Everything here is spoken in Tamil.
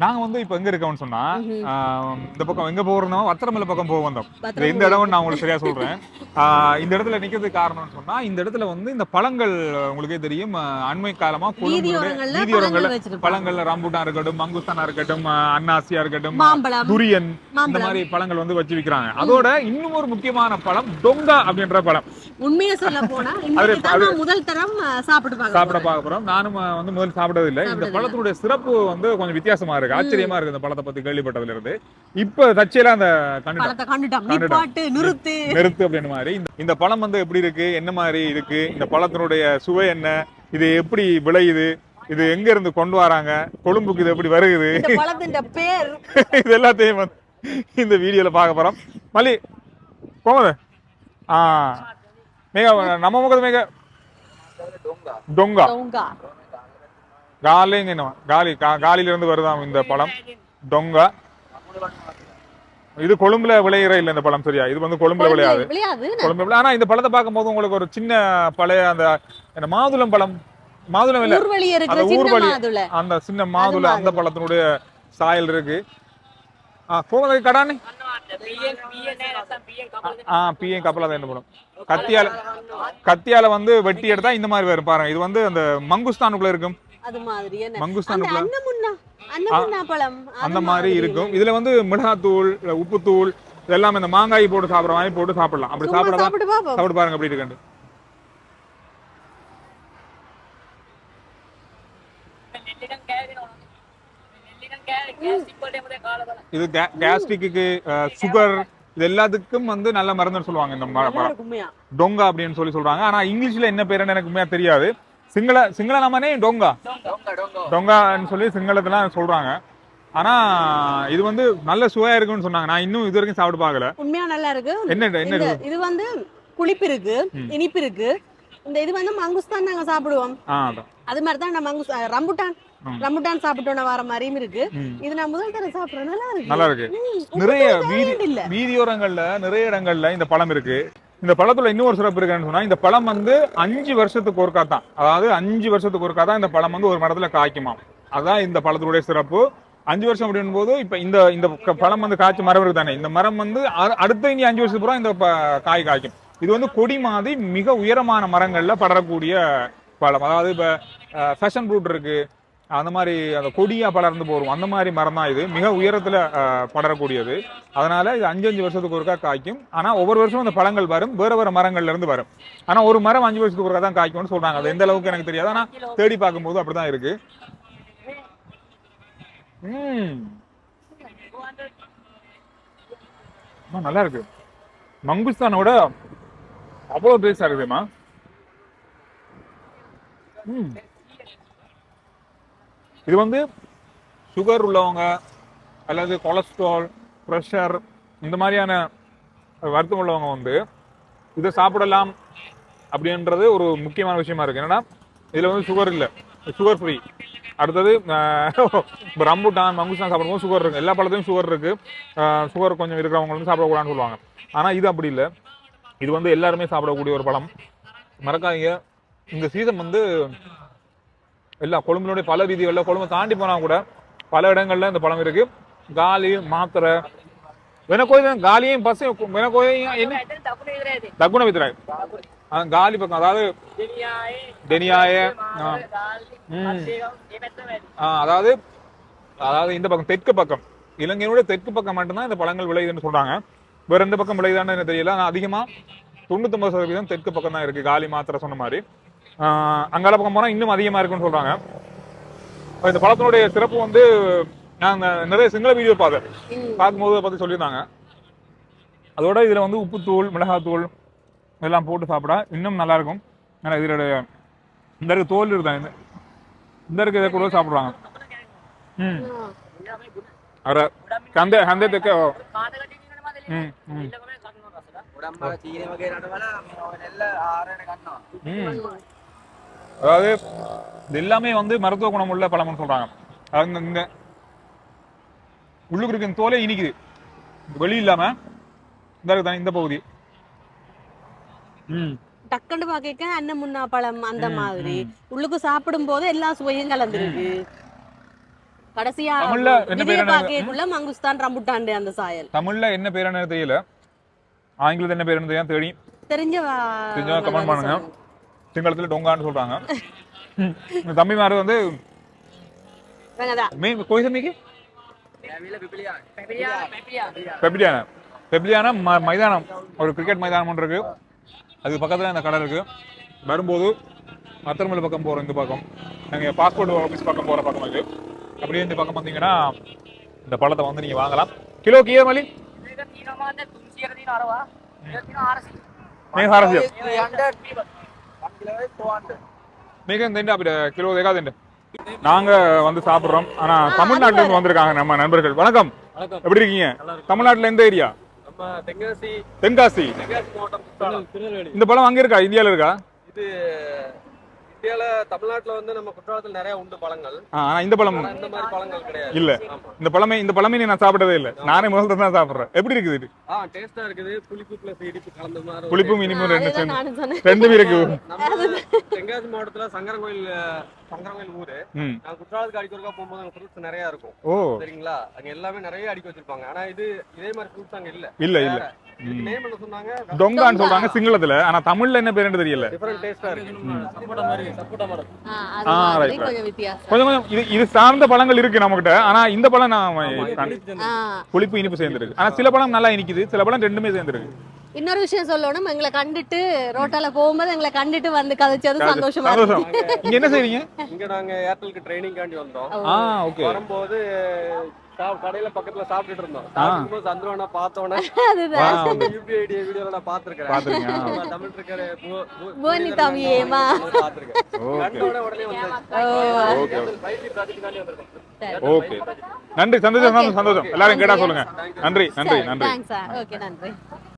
நாங்க வந்து இப்ப எங்க இருக்கோம்னு சொன்னா இந்த பக்கம் எங்க போறோம் வத்திரமலை பக்கம் போக வந்தோம். இந்த இடம் நான் உங்களுக்கு சரியா சொல்றேன். இந்த இடத்துல நிக்கிறதுக்கு காரணம்னு சொன்னா இந்த இடத்துல வந்து இந்த பழங்கள் உங்களுக்கே தெரியும் அண்மை காலமா கொழும்புடைய வீதியோரங்கள்ல பழங்கள்ல ரம்புட்டான் இருக்கட்டும், மங்குஸ்தானா இருக்கட்டும், அன்னாசியா இருக்கட்டும், துரியன் இந்த மாதிரி பழங்கள் வந்து வச்சு விக்கிறாங்க. அதோட இன்னும் ஒரு முக்கியமான பழம் டொங்கா அப்படின்ற பழம். உண்மையை சொல்ல போனா முதல் தரம் சாப்பிட பார்க்க போறோம். நானும் வந்து முதல் சாப்பிட்டது இல்லை. இந்த பழத்தினுடைய சிறப்பு வந்து கொஞ்சம் வித்தியாசமா இருக்கு, ஆச்சரியமா இருக்கு இந்த பழத்தை பத்தி கேள்விப்பட்டதுல இருந்து. இப்ப தச்சையில அந்த நிறுத்து அப்படின்னு மாதிரி இந்த பழம் வந்து எப்படி இருக்கு, என்ன மாதிரி இருக்கு, இந்த பழத்தினுடைய சுவை என்ன, இது எப்படி விளையுது, இது எங்க இருந்து கொண்டு வராங்க, கொழும்புக்கு இது எப்படி வருகுது, இது எல்லாத்தையும் வந்து இந்த வீடியோல பார்க்க போறோம். மல்லி போகுது மேக நம்ம முகது மேக டொங்கா காலில இருந்து வருதாம் இந்த பழம் டொங்கா. இது கொழும்புல விளையிற இல்ல இந்த பழம், சரியா? இது வந்து கொழும்புல விளையாது. கொழும்புல ஆனா இந்த பழத்தை பார்க்கும் போது உங்களுக்கு ஒரு சின்ன பழைய அந்த மாதுளம் பழம், மாதுளம் இல்ல அந்த ஊர்வலி, அந்த சின்ன மாதுளை அந்த பழத்தினுடைய சாயல் இருக்கு. போகுது கடானே பிஎன் கப்பலா தான் என்ன படம். கத்தியால வந்து வெட்டி எடுத்தா இந்த மாதிரி வரும் பாருங்க. இது வந்து அந்த மங்குஸ்தானுக்குள்ள இருக்கும், அந்த மாதிரி இருக்கும். இதுல வந்து மிளகாத்தூள், உப்புத்தூள் இதெல்லாம் இந்த மாங்காய் போட்டு சாப்பிடுற மாதிரி போட்டு சாப்பிடலாம். அப்படி சாப்பிட்டு பாருங்க அப்படி இருக்கு. இது கேஸ்ட்ரிக்கு, சுகர், இது எல்லாத்துக்கும் வந்து நல்ல மருந்துன்னு சொல்லுவாங்க இந்த மரம் டொங்கா அப்படின்னு சொல்றாங்க. ஆனா இங்கிலீஷ்ல என்ன பேருன்னு எனக்கு உண்மையா தெரியாது. சிங்கள நாமனே டொங்கான்னு சொல்லி சிங்களத்துல சொல்றாங்க. ஆனா இது வந்து நல்ல சுவையா இருக்குன்னு சொன்னாங்க. நான் இன்னும் இது வரைக்கும் சாப்பிட்டு பார்க்கல. உண்மையா நல்லா இருக்கு. என்ன இது வந்து புளிப்பு இருக்கு, இனிப்பு இருக்கு. இந்த இது வந்து மங்குஸ்தான் நாங்க சாப்பிடுவோம், அது மாதிரி தான் நம்ம ரம்புட்டான் சாப்பிட்டோன்னு வர மாதிரியும் இருக்கு. இது நான் முதல் தடவை சாப்பிடுறேன், நல்லா இருக்கு. நிறைய வீதியோரங்கள்ல நிறைய இடங்கள்ல இந்த பழம் இருக்கு. இந்த பழத்துல இன்னொரு சிறப்பு இருக்குன்னு சொன்னா இந்த பழம் வந்து 5 வருஷத்துக்கு ஒருக்கா தான், அதாவது 5 வருஷத்துக்கு ஒருக்கா தான் இந்த பழம் வந்து ஒரு மரத்துல காய்க்குமா. அதான் இந்த பழத்தினுடைய சிறப்பு. 5 வருஷம் அப்படின் போது இப்ப இந்த பழம் வந்து காய்ச்சி மரம் இருக்கு தானே, இந்த மரம் வந்து அடுத்த இனி 5 வருஷத்துக்கு அப்புறம் இந்த காய் காய்க்கும். இது வந்து கொடி மாதிரி மிக உயரமான மரங்கள்ல படரக்கூடிய பழம். அதாவது இப்ப ஃபேஷன் ஃப்ரூட் இருக்கு, அந்த மாதிரி அந்த கொடியா படர்ந்து போறோம், அந்த மாதிரி மரம் தான் இது. மிக உயரத்துல படரக்கூடியது. அதனால இது 5 வருஷத்துக்கு ஒருக்கா காய்க்கும். ஆனா ஒவ்வொரு வருஷம் அந்த பழங்கள் வரும், வேற மரங்கள்ல இருந்து வரும். ஆனா ஒரு மரம் 5 வருஷத்துக்கு ஒருக்கா தான் காய்க்கும்னு சொல்றாங்க. அது எந்த அளவுக்கு எனக்கு தெரியாது, ஆனா தேடி பார்க்கும்போது அப்படிதான் இருக்கு. நல்லா இருக்கு. மங்குஸ்தானோட அவ்வளவு டேஸ்டா இருக்குமா. இது வந்து சுகர் உள்ளவங்க அல்லது கொலஸ்ட்ரால், ப்ரெஷர் இந்த மாதிரியான வருத்தம் உள்ளவங்க வந்து இதை சாப்பிடலாம் அப்படின்றது ஒரு முக்கியமான விஷயமா இருக்கு. என்னன்னா இதுல வந்து சுகர் இல்லை, சுகர் ஃப்ரீ. அடுத்தது ரம்புட்டான், மங்குஸ்தான் சாப்பிடும்போது சுகர் இருக்கு, எல்லா பழத்தையும் சுகர் இருக்கு. சுகர் கொஞ்சம் இருக்கிறவங்க வந்து சாப்பிடக்கூடாதுன்னு சொல்லுவாங்க. ஆனா இது அப்படி இல்லை, இது வந்து எல்லாருமே சாப்பிடக்கூடிய ஒரு பழம். மறக்காதீங்க, இந்த சீசன் வந்து எல்லா கொழும்பினுடைய பல வீதிகளில், கொழும்பு தாண்டி போனா கூட பல இடங்கள்ல இந்த பழம் இருக்கு. காலி, மாத்திரை, வெனக்கோயும் காலியும் பஸ் வெனக்கோயும் என்ன தக்குன வித்துறாய் காலி பக்கம், அதாவது டெனியாய, அதாவது இந்த பக்கம் தெற்கு பக்கம், இலங்கையினுடைய தெற்கு பக்கம் மட்டும்தான் இந்த பழங்கள் விளையுதுன்னு சொல்றாங்க. வேற எந்த பக்கம் விளையுதான்னு எனக்கு தெரியல. ஆனா அதிகமா 99% தெற்கு பக்கம் தான் இருக்கு. காலி, மாத்திரை சொன்ன மாதிரி அங்கால பக்கம் போனா இன்னும் அதிகமா இருக்குன்னு சொல்றாங்க. இந்த பழத்தினுடைய சிறப்பு வந்து நான் நிறைய சிங்கள வீடியோ பார்க்கும்போது அதை பத்தி சொல்லியிருந்தாங்க. அதோட இதுல வந்து உப்புத்தூள், மிளகாத்தூள் இதெல்லாம் போட்டு சாப்பிட இன்னும் நல்லா இருக்கும். ஏன்னா இதோடைய இந்த இருக்கு தோல் இருந்தாங்க, இந்த இருக்கு இதை கூட சாப்பிடுவாங்க. அதாவது இது எல்லாமே வந்து மருத்துவ குணம் உள்ள பழம்னு சொல்றாங்க. இந்த உள்ளுக்கு இருக்க தோலே இனிக்குது, வெளி இல்லாம இந்த பகுதி டக்குன்னு பாக்க அன்னமுன்னா பழம் அந்த மாதிரி உள்ளுக்கு சாப்பிடும் போது எல்லா சுவையும் கலந்துருக்கு. கடைசியா தமிழ்ல என்ன பேர் என்ன? பாக்கேக்குள்ள மங்குஸ்தான் ரம்புட்டான் அந்த சாயல். தமிழ்ல என்ன பேர் என்ன தெரியல, ஆங்கிலத்துல என்ன பேர் தெரியும், தேடி தெரிஞ்சவங்க கமெண்ட் பண்ணுங்க. சிங்களத்துல டொங்கான்னு சொல்றாங்க. இந்த தம்பி மாதிரி வந்து கோயிசமிக்கு பெப்லியான மைதானம், ஒரு கிரிக்கெட் மைதானம் ஒன்று இருக்கு, அதுக்கு பக்கத்துல இந்த கடை இருக்கு. வரும்போது அத்தர்மலை பக்கம் போற இந்த பக்கம், நீங்க பாஸ்போர்ட் ஆஃபீஸ் பக்கம் போற பக்கம் இருக்கு. அப்படியே இந்த பக்கம் வந்தீங்கன்னா இந்த பழத்தை வந்து நீங்க வாங்கலாம். கிலோ கீழே மலி கிலோ தேகாது. நாங்க வந்து சாப்பிடுறோம். ஆனா தமிழ்நாட்டுல இருந்து வந்திருக்காங்க நம்ம நண்பர்கள். வணக்கம், எப்படி இருக்கீங்க? தமிழ்நாட்டுல எந்த ஏரியா? தென்காசி. இந்த பழம் அங்க இருக்கா, இந்தியால இருக்கா? இது இந்தியால தமிழ்நாட்டுல வந்து நம்ம குற்றாலத்துல நிறைய உண்டு பழங்கள். ஆனா இந்த பழம் இந்த மாதிரி பழங்கள் கிடையாது. இல்ல, இந்த பழமே நான் சாப்பிட்டதே இல்ல. நானே முதல்ல தான் சாப்பிடுறேன். எப்படி இருக்குது இது? டேஸ்டா இருக்குது. புளிப்பு பிளஸ் இனிப்பு கலந்த மாதிரி. புளிப்பும் இனிப்பும் ரெண்டுமே இருக்கு. நம்ம தென்காசி மாவட்டத்துல சங்கரங்கோயில் ஊரு. நான் குற்றாலத்துக்கு அடிக்க ஒருக்கா போகும்போது அங்க ஃப்ரூட்ஸ் நிறைய இருக்கும். சரிங்களா? அங்க எல்லாமே நிறைய அடிக்க வச்சிருப்பாங்க. ஆனா இதே மாதிரி ஃப்ரூட்ஸ் அங்க இல்ல. இல்ல நேம் என்ன சொன்னாங்க? டொங்கான்னு சொல்றாங்க சிங்களத்துல. ஆனா தமிழ்ல என்ன பேருன்னு தெரியல. டிஃபரண்ட் டேஸ்டா இருக்கு. சப்போட்டா மாதிரி, சப்போட்டா மாதிரி. கொஞ்சம் இது சார்ந்த பழங்கள் இருக்கு நம்மகிட்ட. ஆனா இந்த பழம் புளிப்பு இனிப்பு சேர்ந்துருக்கு. ஆனா சில பழம் நல்லா இனிக்குது, சில பழம் ரெண்டுமே சேர்ந்துருக்கு. இன்னொரு விஷயம் சொல்லணும், எங்களை கண்டுட்டு ரோட்டால போகும்போது எங்களை கண்டுட்டு வந்து கதைச்சது சந்தோஷமா இருக்கு. இங்க என்ன செய்றீங்க? இங்க நாங்க ஏர்டெலுக்கு ட்ரைனிங் காண்டி வந்தோம். ஓகே. வரும்போது கடையில பக்கத்துல சாப்பிட்டுட்டு இருந்தோம். சாப்பிடும்போது சந்திரவனா பார்த்தோன்னே யூபிஐடி வீடியோல நான் பாத்துருக்கேன். தமிழ் இருக்கிற போனி தமிழேமா பாத்துருக்கேன். உடனே ஓகே, நன்றி. சந்தோஷம். எல்லாரும் கேட்டா சொல்லுங்க. நன்றி. ஓகே, நன்றி.